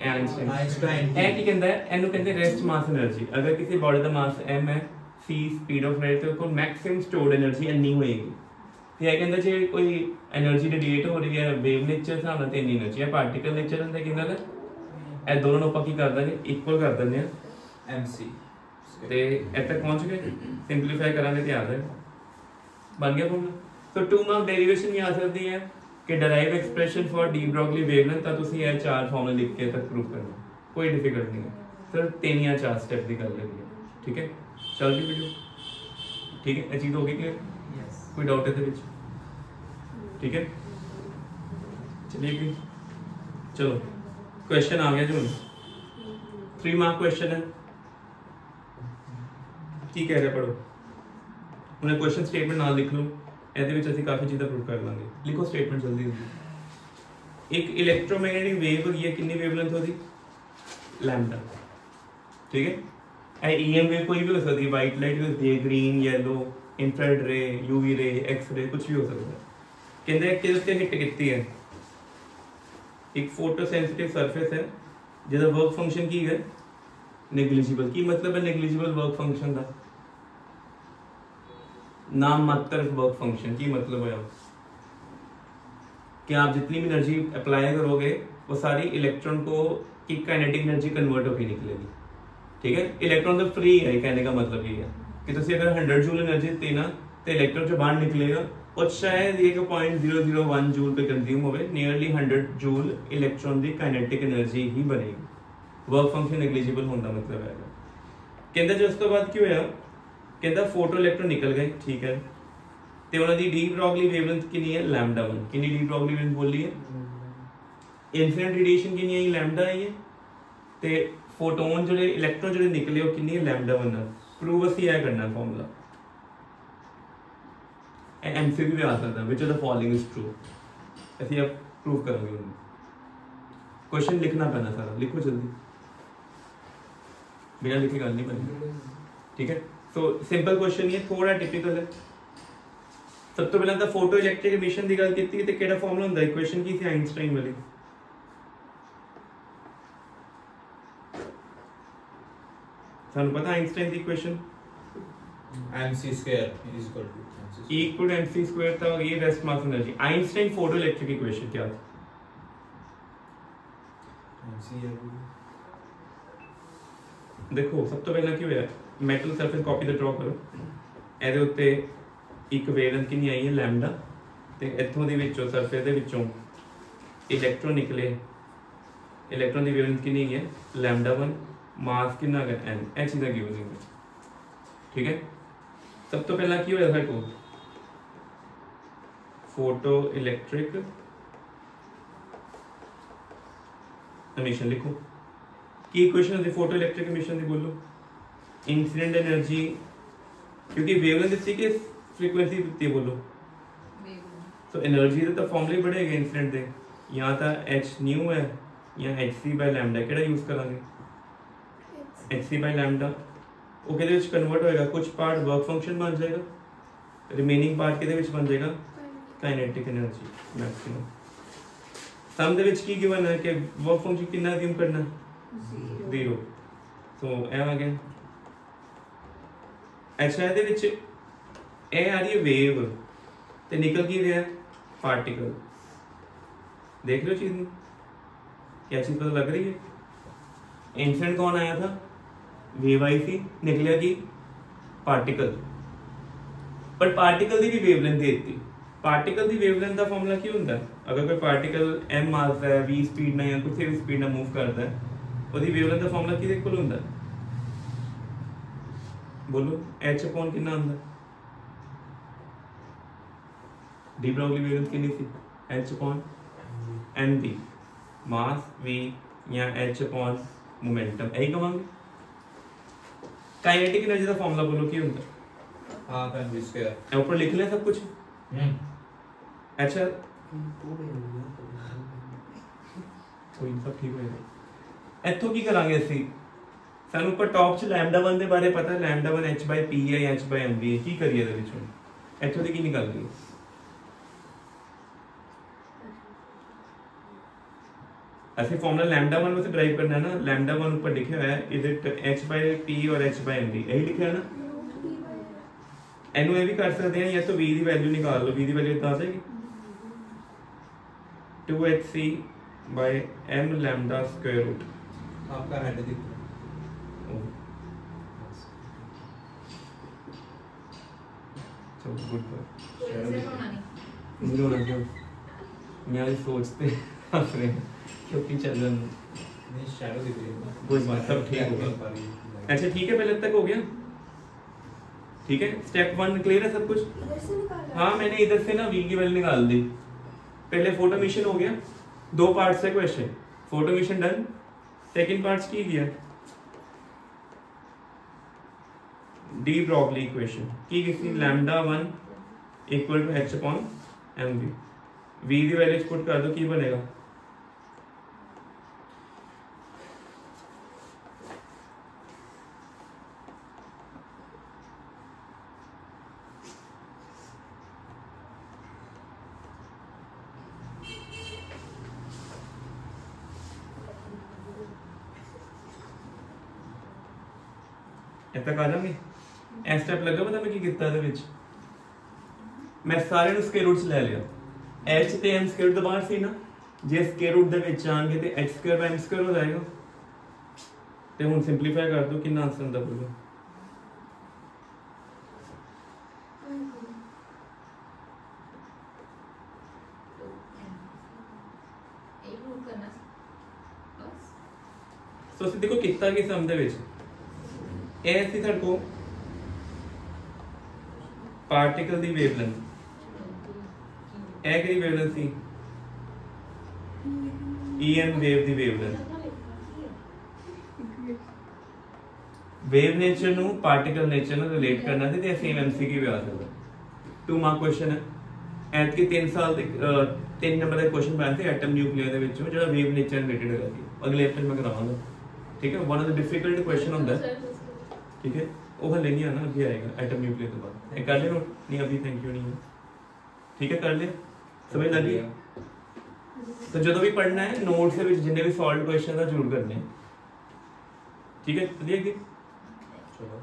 ਆਇਨਸਟਾਈਨ। ਇਹ ਕੀ ਕਹਿੰਦਾ ਹੈ? ਇਹਨੂੰ ਕਹਿੰਦੇ ਰੈਸਟ ਮਾਸ એનર્ਜੀ। ਅਗਰ ਕਿਸੇ ਬੋਡੀ ਦਾ ਮਾਸ m ਹੈ, c ਸਪੀਡ ਆਫ ਲਾਈਟ, ਤੇ ਉਹ ਕੋਲ ਮੈਕਸਿਮਮ ਸਟੋਰਡ એનર્ਜੀ ਇੰਨੀ ਹੋਏਗੀ। ਤੇ ਇਹ ਕਹਿੰਦਾ ਜੇ ਕੋਈ એનર્ਜੀ ਰੇਡੀਏਟ ਹੋ ਰਹੀ ਹੈ ਵੇਵ ਨੇਚਰ ਹਿਸਾਬ ਨਾਲ ਤੇ ਇੰਨੀ એનર્ਜੀ ਹੈ, ਪਾਰਟੀਕਲ ਨੇਚਰ ਹੁੰਦਾ ਕਿੰਨਾ ਦਾ ਇਹ ਦੋਨੋਂ ਨੂੰ ਆਪਾਂ ਕੀ ਕਰ ਦਾਂਗੇ ਇਕੁਅਲ ਕਰ ਦਿੰਦੇ ਆ mc। ਤੇ ਇੱਥੇ ਤੱਕ ਪਹੁੰਚ ਗਏ, ਸਿੰਪਲੀਫਾਈ ਕਰਾਂਗੇ ਤੇ ਆ ਜਾਏਗਾ, ਬਣ ਗਿਆ ਫਾਰਮੂਲਾ। ਸੋ 2 ਮਾਰਕ ਡੈਰੀਵੇਸ਼ਨ ਵੀ ਆ ਸਕਦੀ ਹੈ ਕਿ drive expression for D Broglie wavelength ਤਾਂ ਤੁਸੀਂ ਇਹ 4 ਫਾਰਮੂਲੇ ਲਿਖ ਕੇ ਤੱਕ ਪ੍ਰੂਵ ਕਰਨਾ, ਕੋਈ ਡਿਫਿਕਲਟ ਨਹੀਂ ਹੈ, ਸਿਰਫ 3 ਜਾਂ 4 ਸਟੈਪ ਦੀ ਗੱਲ ਹੈ, ਠੀਕ ਹੈ। ਚੱਲ ਜੀ ਵੀਡੀਓ, ਠੀਕ ਹੈ, ਇਹ ਚੀਜ਼ ਹੋ ਗਈ ਕਲੀਅਰ? ਯੈਸ, ਕੋਈ ਡਾਊਟ ਹੈ ਇਹਦੇ ਵਿੱਚ? ठीक है, चलिए चलो क्वेश्चन आ गया जो 3 मार्क क्वेश्चन है, की कह रहे पढ़ो उन्हें क्वेश्चन स्टेटमेंट नाल लिख लो, ਇਹਦੇ ਵਿੱਚ ਅਸੀਂ ਕਾਫੀ ਚੀਜ਼ਾਂ ਪ੍ਰੂਵ ਕਰ ਲਾਂਗੇ। ਲਿਖੋ ਸਟੇਟਮੈਂਟ ਜਲਦੀ ਜਲਦੀ। ਇੱਕ ਇਲੈਕਟ੍ਰੋਮੈਗਨੈਟਿਕ ਵੇਵ ਹੈਗੀ ਹੈ, ਕਿੰਨੀ ਵੇਵਲੈਂਥ ਉਹਦੀ? ਲੈਮਡਾ, ਠੀਕ ਹੈ। ਇਹ ਈਐਮ ਵੇਵ ਕੋਈ ਵੀ ਹੋ ਸਕਦੀ ਹੈ, ਵਾਈਟ ਲਾਈਟ ਵੀ ਹੋ ਸਕਦੀ ਹੈ, ਗ੍ਰੀਨ ਯੈਲੋ, ਇਨਫਰਾਰੈਡ ਰੇ, ਯੂਵੀ ਰੇ, ਐਕਸ ਰੇ, ਕੁਝ ਵੀ ਹੋ ਸਕਦਾ ਹੈ। ਕਹਿੰਦੇ ਕਿਹਦੇ ਉੱਤੇ ਹਿੱਟ ਕੀਤੀ ਹੈ? ਇੱਕ ਫੋਟੋ ਸੈਂਸਿਟਿਵ ਸਰਫੇਸ ਹੈ ਜਿਹਦਾ ਵਰਕ ਫੰਕਸ਼ਨ ਕੀ ਹੈ? नेग्लिजिबल। की मतलब है नेग्लिजिबल वर्क फंक्शन का? नाम मात्र वर्क फंक्शन की मतलब है कि आप जितनी भी एनर्जी अप्लाई करोगे वो सारी इलेक्ट्रॉन को की काइनेटिक एनर्जी कन्वर्ट होकर निकलेगी, ठीक है। इलेक्ट्रॉन तो फ्री है, कहने का मतलब ये है कि तुम अगर 100 जूल एनर्जी दी ना तो इलेक्ट्रॉन जो बाहर निकलेगा और शायद ये 0.001 जूल पे कंज्यूम हो, नियरली 100 जूल इलेक्ट्रॉन की काइनेटिक एनर्जी ही बनेगी। वर्क फंक्शन नेग्लिजिबल होने का मतलब है। कहता जो उस तो बाद क्यों है, कहता फोटो इलेक्ट्रॉन निकल गए, ठीक है, तो उन्होंने डी ब्रॉगली वेवलेंथ कितनी है? λ1। कितनी डी ब्रॉगली वेवलेंथ बोली है? इन्फिनिट रेडिएशन कितनी है? लैम्डा है। ते फोटोन जो इलेक्ट्रॉन जो निकले वो कितनी है? λ1 है। प्रूव असी यह करना फॉर्मूला एमसीक्यू भी आ सकता है, which of the following is true, ऐसे आप प्रूव करेंगे। क्वेश्चन लिखना पैना सारा, लिखो जल्दी, बिना लिखे गल नहीं बनी, ठीक है। सो सिंपल क्वेश्चन ये थोड़ा टिपिकल है। सब तो पहले तो फोटो इलेक्ट्रिक एमिशन की गल की तो केड़ा फॉर्मूला होंदा? इक्वेशन की थी आइंस्टाइन वाली, सानू पता आइंस्टाइन की इक्वेशन mc² इक्वल mc² था, ये rest mass energy. Einstein photo electric equation क्या थी? देखो सब तो पहला क्यों है, मेटल सरफेस कॉपी तो ड्रॉ करो, ਇਹਦੇ ਉੱਤੇ ਇੱਕ ਵੇਵਲੈਂਥ ਕਿੰਨੀ ਆਈ ਹੈ? ਲੈਮਡਾ, ਤੇ ਇੱਥੋਂ ਦੇ ਵਿੱਚੋਂ ਸਰਫੇਸ ਦੇ ਵਿੱਚੋਂ ਇਲੈਕਟ੍ਰੋਨ ਨਿਕਲੇ, ਇਲੈਕਟ੍ਰੋਨ ਦੀ ਵੇਵਲੈਂਥ ਕਿੰਨੀ ਹੈ? λ1, ਮਾਸ ਕਿੰਨਾ ਹੈ? n। ਇਹ ਚੀਜ਼ਾਂ ਗਿਵਨ ਹੈ, ठीक है। सब तो पहला की होया था को फोटो इलेक्ट्रिक एमिशन लिखो की इक्वेशन दी फोटो इलेक्ट्रिक एमिशन दी बोलो। इंसिडेंट एनर्जी, क्योंकि वेवलेंथ दी कि फ्रीक्वेंसी दी बोलो, तो एनर्जी दा तो फॉर्मूला बढ़ेगा इंसिडेंट दे, यहाँ था h न्यू है, यहाँ hc/λ केड़ा यूज करांगे? hc/λ। वो के कन्वर्ट होएगा, कुछ पार्ट वर्क फंक्शन बन जाएगा, रिमेनिंग पार्ट के बन जाएगा काइनेटिक एनर्जी मैक्सिमम। सम दे विच की गिवन है कि वर्क फंक्शन कितना अज्यूम करना? 0। तो ए आ गया। अच्छा ਇਹਦੇ ਵਿੱਚ ਇਹ ਆ ਰਹੀ ਹੈ ਵੇਵ ਤੇ ਨਿਕਲ ਕੀ ਰਿਹਾ? पार्टिकल। देख लो चीज, क्या चीज पता लग रही है? इंसिडेंट कौन आया था? वेव आई थी, निकलिया की पार्टिकल, पर पार्टिकल की भी वेवलेंथ दे दी। पार्टिकल की वेवलेंथ का फॉर्मूला क्यों होता है? अगर कोई पार्टिकल m मास है, v स्पीड में या कुछ भी स्पीड में मूव करता है, उसकी वेवलेंथ का फॉर्मूला किसके इक्वल होता है? बोलो h अपॉन कितना आंदा? डी ब्रॉगली वेवलेंथ कितनी थी? h अपॉन mv, मास v या h अपॉन मोमेंटम, यही कमांगे। काइनेटिक एनर्जी का फॉर्मूला बोलो की होता है? Half mv²। ऊपर लिख ले सब कुछ, अच्छा कोई सब ठीक होएगा। ਇੱਥੋਂ ਕੀ ਕਰਾਂਗੇ ਅਸੀਂ? ਸਾਨੂੰ ਉੱਪਰ ਟੌਪ 'ਚ λ1 ਦੇ ਬਾਰੇ ਪਤਾ, λ1 h/p ਹੈ ਜਾਂ h/mv ਹੈ। ਕੀ ਕਰੀਏ ਇਹਦੇ ਵਿੱਚ ਹੁਣ? ਇੱਥੋਂ ਦੀ ਕੀ ਨਿਕਾਲ ਲਈਏ? ਅਸੀਂ ਫਾਰਮੂਲਾ λ1 ਵਿੱਚ ਡਰਾਈਵ ਕਰਨਾ ਹੈ ਨਾ। λ1 ਉੱਪਰ ਲਿਖਿਆ ਹੋਇਆ ਹੈ ਇਹਦੇ h/p और h/mv ਇਹੀ ਲਿਖਿਆ ਹੈ ਨਾ। ਇਹਨੂੰ ਇਹ ਵੀ ਕਰ ਸਕਦੇ ਹਾਂ ਜਾਂ ਤਾਂ v ਦੀ ਵੈਲਿਊ ਨਿਕਾਲ ਲਓ। v ਦੀ ਵੈਲਿਊ ਤਾਂ ਆ ਜਾਏਗੀ 2hc by m lambda square root। आपका हेड दिख रहा चलो गुड बाय। मैं सोचते हंस रहे हैं क्योंकि चल रहा है नहीं, शैडो दिख रही है। कोई बात, सब ठीक हो गया। अच्छा ठीक है, पहले तक हो गया। ठीक है, स्टेप 1 क्लियर है सब कुछ? हाँ मैंने इधर से ना v की वैल्यू निकाल दी। पहले फोटोमिशन हो गया, 2 पार्ट्स है क्वेश्चन। फोटोमिशन डन। सेकंड पार्ट्स की गया डी ब्रॉगली इक्वेशन की किसी λ1 इक्वल टू h/mv। v की वैल्यू पुट कर दो, की बनेगा? तक आ जाएंगे। ए स्टेप लगा पता मैं की कितना ਇਹਦੇ ਵਿੱਚ? मैं सारे ਨੂੰ स्क्वायर रूट्स ले लिया। h ਤੇ m स्क्वायर रूट तो बाहर सी ना, ਜੇ स्क्वायर रूट ਦੇ ਵਿੱਚ ਆਣਗੇ ਤੇ h square by m square ਹੋ ਜਾਏਗਾ। ਤੇ ਹੁਣ ਸਿੰਪਲੀਫਾਈ ਕਰ ਦੋ, ਕਿੰਨਾ ਆਂਸਰ ਹੁੰਦਾ ਪੂਰਾ? ਸੋ ਅਸੀਂ ਦੇਖੋ ਕਿੰਨਾ ਕੀ ਸਮ ਦੇ ਵਿੱਚ ਇਹ ਸੀ ਸਾਡੇ ਕੋਲ ਪਾਰਟੀਕਲ ਦੀ ਵੇਵਲੈਂਥ। ਇਹ ਕਿਹੜੀ ਵੇਵਲੈਂਥ ਸੀ? em ਵੇਵ ਦੀ ਵੇਵਲੈਂਥ। ਵੇਵ ਨੇਚਰ ਨੂੰ ਪਾਰਟੀਕਲ ਨੇਚਰ ਨਾਲ ਰਿਲੇਟ ਕਰਨਾ ਤੇ ਸੇਮ ਐਮਸੀਕਿਊ ਵੀ ਆ ਸਕਦਾ। 2 ਮਾਰਕ ਕੁਐਸਚਨ ਹੈ। ਐਤਕੀ 3 ਸਾਲ ਦੇ 3 ਨੰਬਰ ਦਾ ਕੁਐਸਚਨ ਬਣਿਆ ਸੀ ਐਟਮ ਨਿਊਕਲੀਅਰ ਦੇ ਵਿੱਚੋਂ, ਜਿਹੜਾ ਵੇਵ ਨੇਚਰ ਰਿਲੇਟਡ ਹੈਗਾ ਸੀ। ਅਗਲੇ ਹਫਤੇ ਮੈਂ ਕਰਾਵਾਂਗਾ। ठीक है, one of the difficult question होता है। ठीक है, वो हल नहीं आना, अभी आएगा एटम न्यूक्लियर के बाद। कर ले नोट? नहीं अभी, थैंक यू नहीं है। ठीक है, कर ले, समझ लगी? तो जो भी पढ़ना है नोट से जिन्हें भी सॉल्व क्वेश्चन है जरूर करने। ठीक है, चलिए कि चलो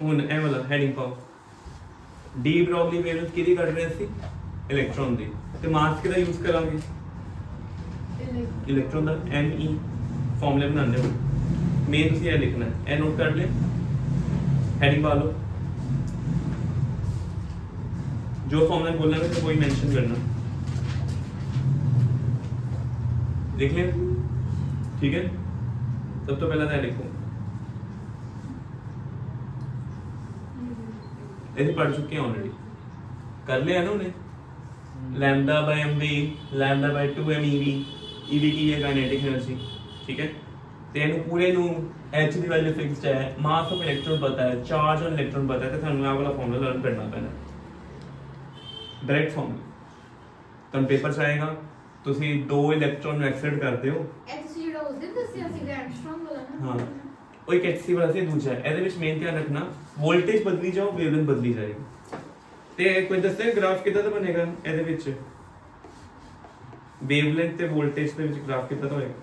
हुन ए वाला हेडिंग पाओ। डी ब्रॉगली वेवलेंथ किहदी कढ रहे सी? इलेक्ट्रॉन दी। ते मास किहदा यूज करांगे? इलेक्ट्रॉन का me फॉर्मूले बनाने हो। मेन तुसी ये लिखना है, ए नोट कर ले, हेडिंग पा लो। जो फॉर्मूला बोलना है तो वही मेंशन करना, लिख ले। ठीक है, सब तो पहला तो लिखो, ऐसे पढ़ चुके हैं ऑलरेडी, कर लिया ना उन्हें। Lambda by mv, lambda by 2m ev, ev की है काइनेटिक एनर्जी। ठीक है, तो इन्हें पूरे नु h की वैल्यू फिक्स्ड है, मास ऑफ इलेक्ट्रॉन पता है, चार्ज ऑन इलेक्ट्रॉन पता है, तो थानू आ वाला फार्मूला लर्न करना पैना, डायरेक्ट फार्मूला। तुम पेपर च आएगा, ਤੁਸੀਂ 2 ਇਲੈਕਟ੍ਰੋਨ ਨੂੰ ਐਕਸਾਈਟ ਕਰਦੇ ਹੋ। ਇਹ ਤੁਸੀਂ ਜਿਹੜਾ ਉਸ ਦਿਨ ਦੱਸਿਆ ਸੀ ਐਂਗਸਟ੍ਰੋਮ ਵਾਲਾ ਨਾ। ਹਾਂ, ਉਹ ਇੱਕ HC ਵਾਲਾ ਸੀ, ਦੂਜਾ ਇਹਦੇ ਵਿੱਚ ਮੇਨ ਧਿਆਨ ਰੱਖਣਾ ਵੋਲਟੇਜ ਬਦਲੀ ਜਾਓ, ਵੇਵਲੈਂਥ ਬਦਲੀ ਜਾਏਗੀ। ਤੇ ਕੋਈ ਦੱਸੇ ਗ੍ਰਾਫ ਕਿੱਦਾਂ ਦਾ ਬਣੇਗਾ ਇਹਦੇ ਵਿੱਚ? ਵੇਵਲੈਂਥ ਤੇ ਵੋਲਟੇਜ ਦੇ ਵਿੱਚ ਗ੍ਰਾਫ ਕਿੱਦਾਂ ਦਾ ਹੋਏਗਾ?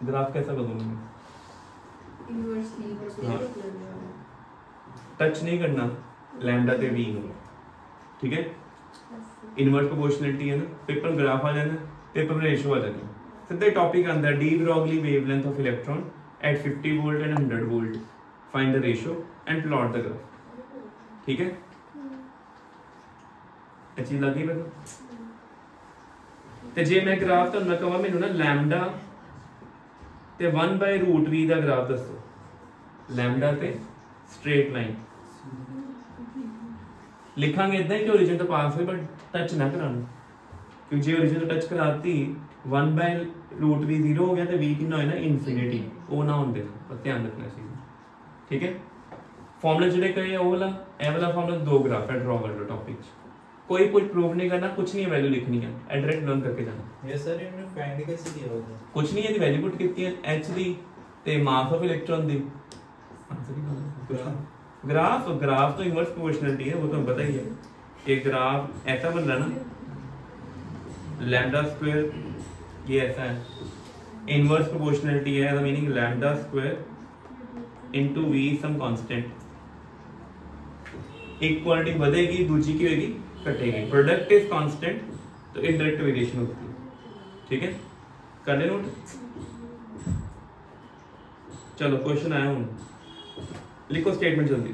ग्राफ कैसा बदलूंगा? टच नहीं करना लैम्डा ते v ਨੂੰ, ठीक है? इनवर्स प्रोपोर्शनलिटी है ना, पेपर ग्राफ आ जाना, पेपर रेशियो आ जाना। सीधा टॉपिक आंदा de Broglie wavelength of electron at 50 volt and 100 volt, find the ratio and plot the graph. ठीक है, अच्छी लगी मेरे ते जे मैं ग्राफ तो मैं कहां मैनू ना लैम्डा ਤੇ 1/√v ਦਾ ਗ੍ਰਾਫ ਦੱਸੋ। ਲੈਮਡਾ ਤੇ ਸਟ੍ਰੇਟ ਲਾਈਨ ਲਿਖਾਂਗੇ ਇਦਾਂ ਕਿ ओरिजिन ਤੋਂ ਪਾਸ ਹੋਏ, ਬਟ ਟੱਚ ਨਾ ਕਰਾਣਾ, ਕਿਉਂਕਿ ਜੇ ओरिजिन ਤੋਂ ਟੱਚ ਕਰਾਤੀ 1/√v 0 हो गया तो v कितना होना इनफिनिटी वो ना होंगे बस ध्यान रखना चाहिए ठीक है फॉर्मूला ਜਿਹੜੇ ਕਹੇ ਉਹ ਵਾਲਾ ਇਹ ਵਾਲਾ ਫਾਰਮੂਲਾ दो ग्राफ है ड्रॉ कर लो टॉपिक कोई कुछ प्रूव नहीं करना कुछ नहीं वैल्यू लिखनी है डायरेक्ट लर्न करके जाना ये सर इन्होंने फाइंड कैसे किया होगा कुछ नहीं है दी वैल्यू पुट ਕੀਤੀ ਹੈ h ਦੀ ਤੇ mass of electron the graph graph तो इनवर्स प्रोपोर्शनलिटी है वो तो पता ही है कि ग्राफ ऐसा बन रहा ना लैम्डा स्क्वायर ये ऐसा है इनवर्स प्रोपोर्शनलिटी है the meaning lambda square into v some constant एक क्वांटिटी बढ़ेगी दूसरी की होगी घटेगी प्रोडक्ट इज कांस्टेंट तो इनडायरेक्ट वेरिएशन होती है ठीक है कर ले नोट चलो क्वेश्चन आया हूं लिखो स्टेटमेंट जल्दी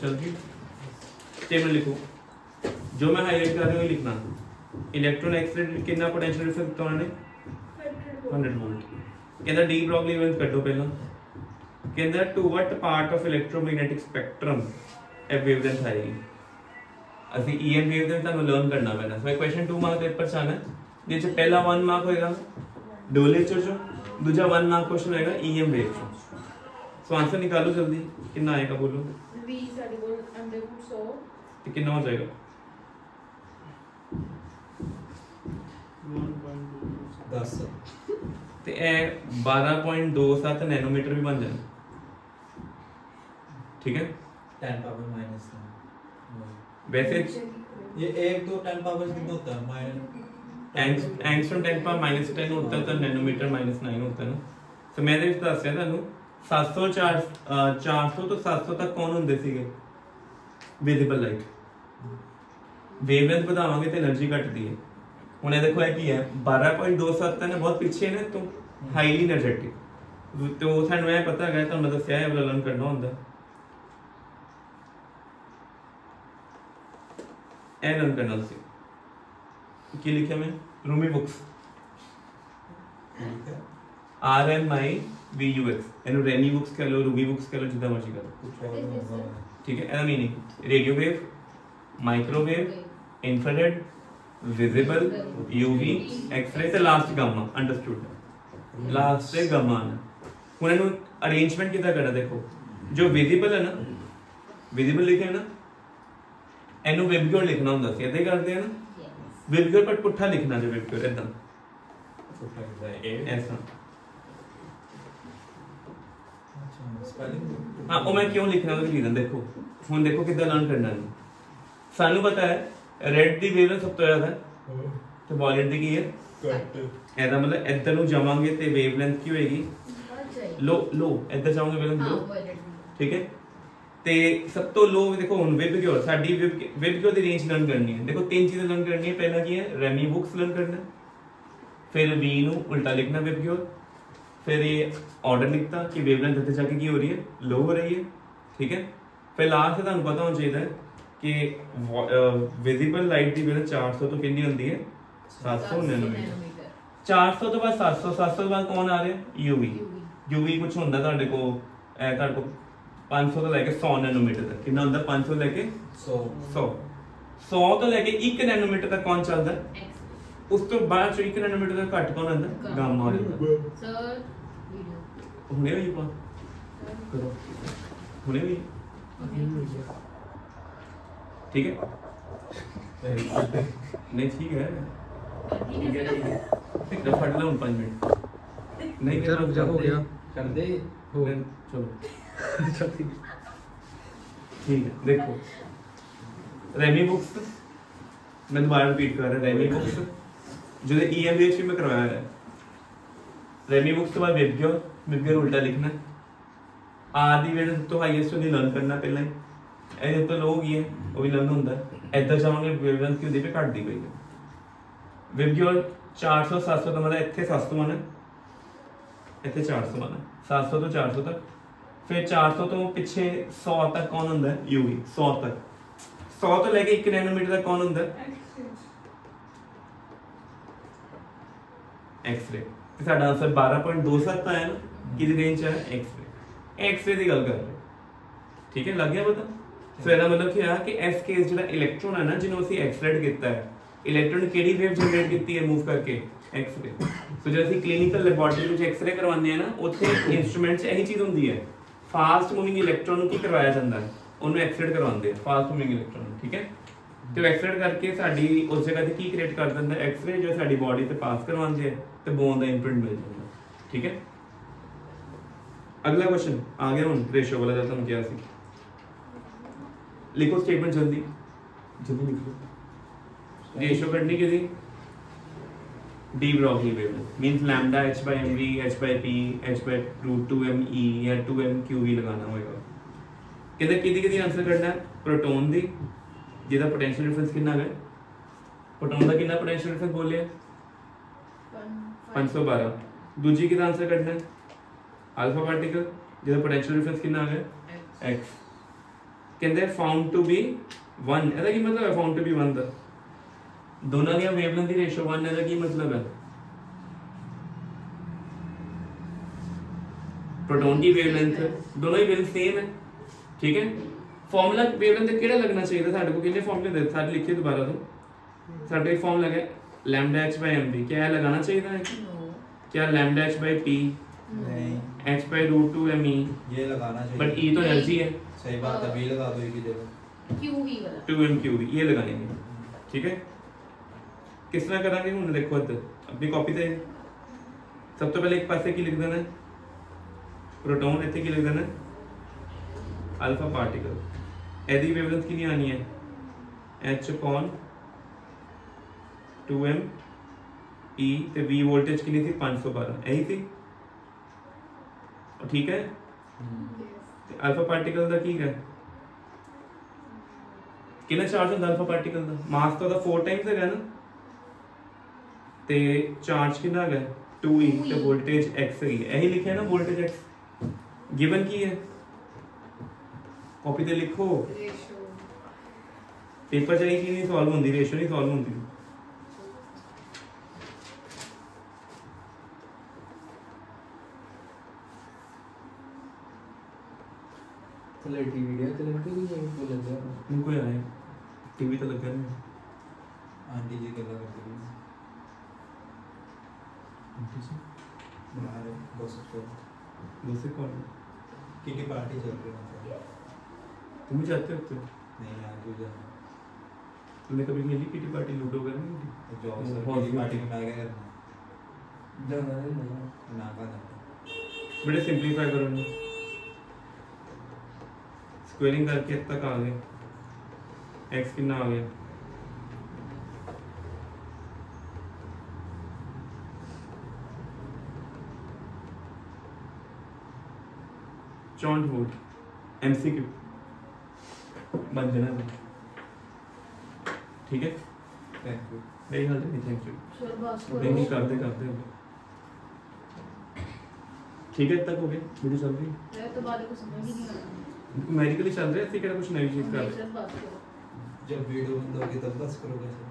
जल्दी स्टेटमेंट लिखो जो मैं हाईलाइट कर रहा हूं लिखना इलेक्ट्रॉन एक्सरे कितना पोटेंशियल डिफरेंस तो उन्होंने 100 वोल्ट कहता डी ब्रॉगली इवेंट कटो पहला कहता to what part of electromagnetic spectrum a wavelength आएगी ਅਸੀਂ EM वेवलेंथ ਤੁਹਾਨੂੰ ਲਰਨ ਕਰਨਾ ਪੈਣਾ ਸੋ ਕੁਐਸਚਨ 2 ਮਾਰਕ ਪੇਪਰ ਚ ਆਣਾ ਜਿਸ ਚ ਪਹਿਲਾ 1 ਮਾਰਕ ਹੋਏਗਾ ਡੋਲੇ ਚ दूसरा 1 मार्क क्वेश्चन आएगा EM वेव से सो आंसर निकालो जल्दी कितना आएगा बोलो v ਸਾਡੇ ਕੋਲ ਅੰਦਰ 100 तो कितना हो जाएगा 10 ਤੇ ਇਹ 12.27 नैनोमीटर भी बन जाए ठीक है 10 पावर माइनस वैसे ये 1 2 10 पावर कितना होता है माइनस एंगस्ट्रॉम 10 पर -10 होता है तो नैनोमीटर -9 होता है ना तो मैं तो ਦੱਸਿਆ ਤੁਹਾਨੂੰ 700 400 ਤੋਂ 700 ਤੱਕ ਕੌਣ ਹੁੰਦੇ ਸੀਗੇ ਵਿਜ਼ੀਬਲ ਲਾਈਟ ਵੇਵਲੈਂਥ ਵਧਾਵਾਂਗੇ ਤੇ એનર્ਜੀ ਘਟਦੀ ਹੈ ਹੁਣ ਇਹ ਦੇਖੋ ਇਹ ਕੀ ਹੈ 12.27 ਹੈ ਬਹੁਤ ਪਿੱਛੇ ਨੇ ਤੋਂ ਹਾਈਲੀ એનર્ਜੈਟਿਕ तो ਸਾਨੂੰ ਇਹ ਪਤਾ ਹੈ ਤੁਹਾਨੂੰ ਮੈਂ ਦੱਸਿਆ ਹੈ ਵਾਲਾ ਲਰਨ ਕਰਨਾ ਹੁੰਦਾ ਇਹ ਲਰਨ ਕਰਨਾ ਸੀ ਕੀ ਲਿਖਿਆ ਮੈਂ रूमी बुक्स RMI VUX ਇਹਨੂੰ ਰੈਮੀ ਬੁక్స్ ਕਹ ਲੋ ਰੂਮੀ ਬੁక్స్ ਕਹ ਲੋ ਜਿੱਦਾਂ ਮਰਜ਼ੀ ਕਰ ਲੋ ਠੀਕ ਹੈ ਇਹਦਾ meaning radio wave microwave infrared visible UV X ray ਤੇ ਲਾਸਟ ਗਾਮਾ ਅੰਡਰਸਟੂਡ ਲਾਸਟ ਤੇ ਗਾਮਾ ਹੁਣ ਇਹਨੂੰ ਅਰੇਂਜਮੈਂਟ ਕਿਦਾਂ ਕਰਨਾ ਦੇਖੋ ਜੋ ਵਿਜ਼ੀਬਲ ਹੈ ਨਾ ਵਿਜ਼ੀਬਲ ਲਿਖਿਆ ਨਾ ਇਹਨੂੰ ਵਿਬਗਿਓਰ ਲਿਖਣਾ ਹੁੰਦਾ ਸੀ ਇਦਾਂ ਹੀ ਕਰਦੇ ਆ ਨਾ विबग्योर पर पुट्ठा लिखना जो विबग्योर एकदम ऐसा हाँ वो मैं क्यों लिखना उसका रीजन देखो हुन देखो कितना लर्न करना है सानू पता है रेड दी वेवलेंथ सब तो ज्यादा है तो वॉयलेट दी की है ऐसा मतलब इधर नु जावांगे ते वेवलेंथ की होएगी लो लो इधर जाओगे वेवलेंथ लो ठीक है ਤੇ ਸਭ ਤੋਂ ਲੋ ਦੇਖੋ ਹੁਣ ਵਿਬਗਿਓਰ ਸਾਡੀ ਵਿਬਗਿਓਰ ਦੀ ਰੇਂਜ ਲਰਨ ਕਰਨੀ ਹੈ ਦੇਖੋ ਤਿੰਨ ਚੀਜ਼ਾਂ ਲਰਨ ਕਰਨੀ ਹੈ ਪਹਿਲਾ ਕੀ ਹੈ ਰੈਮੀ ਬੁక్స్ ਲਰਨ ਕਰਨਾ ਫਿਰ v ਨੂੰ ਉਲਟਾ ਲਿਖਣਾ ਵਿਬਗਿਓਰ ਫਿਰ ਇਹ ਆਰਡਰ ਲਿਖਤਾ ਕਿ ਵੇਵਲੈਂਥ ਇੱਥੇ ਜਾ ਕੇ ਕੀ ਹੋ ਰਹੀ ਹੈ ਲੋ ਹੋ ਰਹੀ ਹੈ ਠੀਕ ਹੈ ਫਿਰ ਲਾਸਟ ਤੁਹਾਨੂੰ ਪਤਾ ਹੋਣਾ ਚਾਹੀਦਾ ਹੈ ਕਿ ਵਿਜ਼ੀਬਲ ਲਾਈਟ ਦੀ ਵੇਵਲੈਂਥ 400 ਤੋਂ ਕਿੰਨੀ ਹੁੰਦੀ ਹੈ 700 ਨੈਨੋਮੀਟਰ 400 ਤੋਂ ਬਾਅਦ 700 700 ਤੋਂ ਬਾਅਦ ਕੌਣ ਆ ਰਿਹਾ UV ਕੁਝ ਹੁੰਦਾ ਤੁਹਾਡੇ ਕੋਲ ਤੁਹਾਡੇ ਕੋਲ 500 ਤੋਂ ਲੈ ਕੇ 100 ਨੈਨੋਮੀਟਰ ਤੱਕ ਕਿੰਨਾ ਹੁੰਦਾ 500 ਲੈ ਕੇ 100 ਤੋਂ ਲੈ ਕੇ 1 ਨੈਨੋਮੀਟਰ ਤੱਕ ਕੌਣ ਚੱਲਦਾ ਉਸ ਤੋਂ ਬਾਅਦ ਚ 1 ਨੈਨੋਮੀਟਰ ਤੋਂ ਘੱਟ ਕੌਣ ਹੁੰਦਾ ਗਾਮਾ ਹੋ ਜਾਂਦਾ ਸਰ ਹੁਣੇ ਵੀ ਪਾ ਕਰੋ ਹੁਣੇ ਵੀ ठीक है नहीं ठीक है जब फट लो 5 मिनट नहीं क्या रुक जा हो गया कर दे चलो ठीक है देखो रेमी बुक्स मैं दोबारा रिपीट कर रहा रेमी बुक्स जो EMBH में करवाया है रेमी बुक्स के बाद विबग्योर उल्टा लिखना आदि वेट तो हाईएस्ट होनी लर्न करना पहले ही ਇਹ ਤਾਂ ਲੋਗ ਹੀ ਹੈ ਉਹ ਵੀ ਲਰਨ ਹੁੰਦਾ ਇੱਧਰ ਜਾਵਾਂਗੇ ਵੇਵਲੈਂਥ ਕੀ ਹੁੰਦੀ ਪਈ ਘਟਦੀ ਪਈ ਹੈ ਵਿਬਗਿਓਰ 400 700 ਦਾ ਮਤਲਬ ਇੱਥੇ 700 ਆਣਾ ਇੱਥੇ 400 ਆਣਾ 700 ਤੋਂ 400 ਤੱਕ फिर 400 तो पिछे 100 तक कौन होंदा है UV 100 तक 100 तो लेके 1 नैनोमीटर तक कौन होंदा है एक्स-रे ते साडा आंसर 12.27 आया ना किस रेंज है एक्स-रे दी गल कर रहे ठीक है लग गया पता सो ਇਹਦਾ मतलब क्या है कि एस केस ਜਿਹੜਾ इलेक्ट्रॉन है ना जिन्हों ਅਸੀਂ एक्सरेड ਕੀਤਾ है ਇਲੈਕਟ੍ਰੋਨ ਕਿਹੜੀ ਵੇਵ ਜਨਰੇਟ ਕੀਤੀ ਹੈ ਮੂਵ ਕਰਕੇ ਐਕਸ-ਰੇ। ਸੋ ਜਦ ਅਸੀਂ ਕਲੀਨਿਕਲ ਲੈਬੋਰੇਟਰੀ ਵਿੱਚ ਐਕਸ-ਰੇ ਕਰਵਾਉਂਦੇ ਆ ਨਾ ਉੱਥੇ ਇੰਸਟਰੂਮੈਂਟ 'ਚ ਇਹੀ ਚੀਜ਼ ਹੁੰਦੀ ਹੈ, ਫਾਸਟ ਮੂਵਿੰਗ ਇਲੈਕਟ੍ਰੋਨ ਨੂੰ ਕੀ ਕਰਵਾਇਆ ਜਾਂਦਾ ਹੈ, ਉਹਨੂੰ ਐਕਸਲੇਟ ਕਰਵਾਉਂਦੇ ਆ ਫਾਸਟ ਮੂਵਿੰਗ ਇਲੈਕਟ੍ਰੋਨ ਨੂੰ, ਠੀਕ ਹੈ। ਤੇ ਐਕਸਲੇਟ ਕਰਕੇ ਸਾਡੀ ਉਸ ਜਗ੍ਹਾ ਤੇ ਕੀ ਕ੍ਰੀਏਟ ਕਰ ਦਿੰਦਾ ਐਕਸ-ਰੇ, ਜੋ ਸਾਡੀ ਬੋਡੀ ਤੇ ਪਾਸ ਕਰਵਾਉਂਦੇ ਆ ਤੇ ਬੋਨ ਦਾ ਇੰਪ੍ਰਿੰਟ ਮਿਲ ਜਾਂਦਾ, ਠੀਕ ਹੈ। ਅਗਲਾ ਕੁਐਸਚਨ ਆ ਗਿਆ ਹੁਣ ਰੇਸ਼ੋ ਵਾਲਾ, ਜਿਹੜਾ ਤੁਹਾਨੂੰ ਕਿਹਾ ਸੀ। ਲਿਖੋ ਸਟੇਟਮੈਂਟ ਜਲਦੀ ਜਲਦੀ ਲਿਖੋ। रेशियो करनी किसी D Broglie wavelength means lambda h by mv h by p h by root 2 m e या 2 m q v लगाना होगा। कहते किदी आंसर करना है प्रोटॉन दी जिहदा पोटेंशियल डिफरेंस कितना है, प्रोटॉन दा कितना पोटेंशियल डिफरेंस बोलिए 512। दूजी किदा आंसर करना है अल्फा पार्टिकल जिहदा पोटेंशियल डिफरेंस कितना है x। कहते फाउंड टू बी 1, ਇਹਦਾ ਕੀ मतलब है फाउंड टू बी 1 ਦਾ दोनों दी वेवलेंथ दी रेशियो 1 है, की मतलब है प्रोटॉन की वेवलेंथ दोनों ही वेवलेंथ सेम है, ठीक है। फार्मूला वेवलेंथ केड़ा लगना चाहिए साडे को, कितने फार्मूले दे सारे लिखिए दोबारा तो साडे एक फार्मूला है लैम्डा h by mv, क्या है लगाना चाहिए था क्या लैम्डा h by p नहीं h by root 2 m e, ये लगाना चाहिए बट e तो एनर्जी है, सही बात है, v लगा दो e की जगह QV वाला 2 m q v ये लगाएंगे, ठीक है। किस तरह करांगे ਹੁਣ देखो ਇੱਧਰ अपनी कॉपी ਤੇ ਸਭ ਤੋਂ ਪਹਿਲੇ ਇੱਕ ਪਾਸੇ ਕੀ ਲਿਖ ਦੇਣਾ ਹੈ प्रोटॉन, ਇੱਥੇ ਕੀ ਲਿਖ ਦੇਣਾ ਹੈ अल्फा पार्टिकल। ਇਹਦੀ ਵੇਵਲੈਂਥ ਕਿੰਨੀ ਆਣੀ ਹੈ h upon 2m e ਤੇ v ਵੋਲਟੇਜ ਕਿੰਨੀ ਸੀ 512, ਇਹੀ ਸੀ ਠੀਕ ਹੈ। ਤੇ अल्फा पार्टिकल ਦਾ ਕੀ ਹੈ ਕਿੰਨਾ ਚਾਰਜ ਹੁੰਦਾ अल्फा पार्टिकल ਦਾ, ਮਾਸ ਤਾਂ ਉਹਦਾ 4 ਟਾਈਮਸ ਹੈਗਾ ਨਾ, ਤੇ ਚਾਰਜ ਕਿੰਨਾ ਹੈਗਾ 2e ਤੇ ਵੋਲਟੇਜ x ਹੈ, ਇਹੀ ਲਿਖਿਆ ਨਾ ਵੋਲਟੇਜ x। गिवन ਕੀ ਹੈ ਕਾਪੀ ਤੇ ਲਿਖੋ, रेशियो ਪੇਪਰ ਚਾਹੀ ਕੀ ਨਹੀਂ ਸੋਲਵ ਹੁੰਦੀ, ਰੇਸ਼ੋ ਨਹੀਂ ਸੋਲਵ ਹੁੰਦੀ। चलो टीवी दिया चलो के लिए बोल दे नहीं कोई आए टीवी तो लगा नहीं आंटी जी गल्ला करती है आंटी जी बाहर गोसिप शो दूसरे कौन किटी पार्टी चल रही है, तुम भी जाते हो तो नहीं यार तू जा, तुमने कभी खेली किटी पार्टी लूडो करनी जॉब सर बहुत किटी पार्टी में good। मैं क्या करना जाना नहीं ना का जाना बड़े सिंपलीफाई करो ना, स्क्वायरिंग करके तक आ गए x कितना आ गया चौंठ वोल्ट एमसीक्यू बन जाना, ठीक है। थैंक यू मेरी हाल नहीं, थैंक यू शुरुआत नहीं करते करते ठीक है। तक हो गया वीडियो चल रही मैं तो बात को समझ ही नहीं आ रहा, मेडिकली चल रहा है, ऐसे क्या कुछ नई चीज कर मेरे रहे साथ बात करो। जब वीडियो बंद होगी तब बस करोगे सर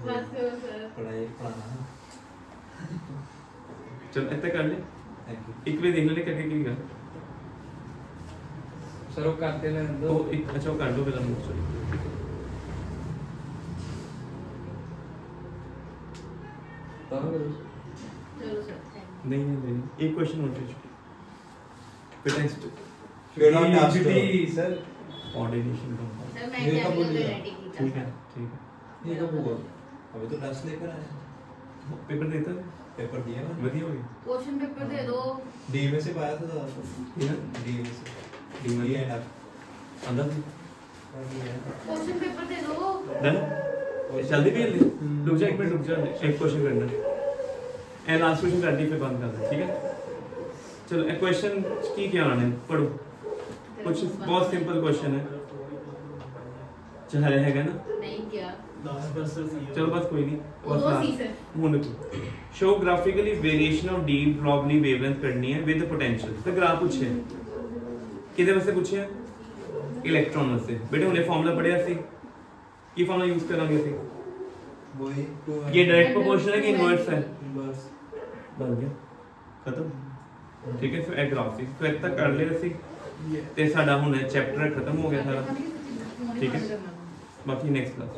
बात करो सर। पढ़ाई पढ़ाना है, चल इतना कर ले, थैंक यू एक वे देख ले करके की कर सर वो करते ना तो दो एक अच्छा वो कर दो पहले मुझे तब करो चलो सर थैंक नहीं नहीं नहीं एक क्वेश्चन और पूछ फिर नेक्स्ट फिर on task TV sir ordination का यू। सर मैं ये क्या कब बोल दिया? रेडी की ठीक है ठीक है। ये कब हुआ, अभी तो टेस्ट लेकर आए, पेपर देता है पेपर दिया ना, बढ़िया हो गया क्वेश्चन पेपर दे दो। डी में से पाया था ज़्यादा, ठीक है डी में से डी में डी एंड एफ अंदर से क्वेश्चन पेपर दे दो। डन जल्दी भी जल्दी रुक जा एक मिनट रुक जा, एक क्वेश्चन करना है एंड लास्ट क्वेश्चन कर दी फिर बंद कर दे, ठीक है। चलो एक क्वेश्चन की क्या आना है पढ़ो, कुछ बहुत सिंपल क्वेश्चन है, चाह रहेगा ना नहीं क्या चलो बस कोई नहीं वो दो सी सर। ਹੁਣ show graphically variation of de Broglie wavelength ਕਰਨੀ ਹੈ ਵਿਦ ਪੋਟੈਂਸ਼ੀਅਲ ਤੇ ਗ੍ਰਾਫ ਪੁੱਛਿਆ ਕਿਹਦੇ ਵਾਸਤੇ ਪੁੱਛਿਆ ਇਲੈਕਟ੍ਰੋਨ ਵਾਸਤੇ। ਬੇਟੇ ਹੁਣੇ ਫਾਰਮੂਲਾ ਪੜਿਆ ਸੀ, ਕੀ ਫਾਰਮੂਲਾ ਯੂਜ਼ ਕਰਾਂਗੇ ਅਸੀਂ वही टू ये डायरेक्ट प्रोपोर्शनल है कि इनवर्स है, बस बन गया खत्म, ठीक है। फिर एक ग्राफ सी फिर तक कर ले ਅਸੀਂ ਤੇ ਸਾਡਾ ਹੁਣ ਚੈਪਟਰ ਖਤਮ ਹੋ ਗਿਆ ਸਾਰਾ। ਠੀਕ ਹੈ, ਬਾਕੀ ਨੈਕਸਟ ਕਲਾਸ